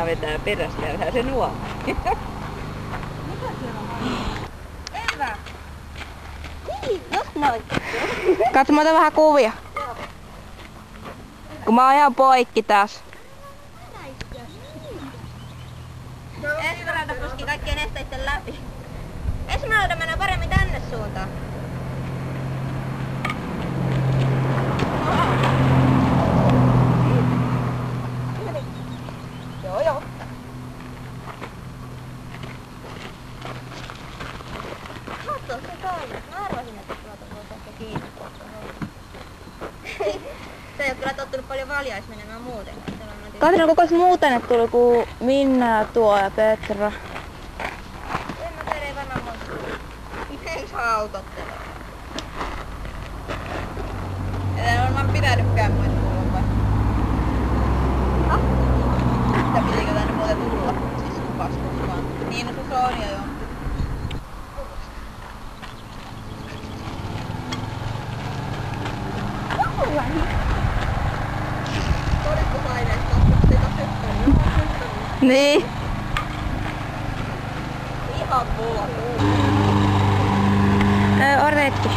vetää perässä, käydään se nuo. Mitä siellä on? Eva! Niin, just noin. Katso, mä otan vähän kuvia. Kun mä ajan poikki taas. Esmeralda puski kaikkien esteiden läpi. Esmeralda menee paremmin tänne suuntaan. Joo. Katso se toinen. Mä arvasin, että tuota voisi ehkä kiinni. Se ei oo kyllä tottunut paljon valjais menemään muutenkaan. Katrin kokois muu tänne tuli kuin Minna, Tuo ja Petra. En mä tiedä, ei varmaan muista. Ei saa autottella. Ei varmaan pitänytkään muita tulla vai? Mitä pitikö tänne muuten tulla? Siis paskuus vaan. Niin no sun Sonia joo. Todistusaineista on sitä syttöön. Niin. Ihan mulla. Odotettu.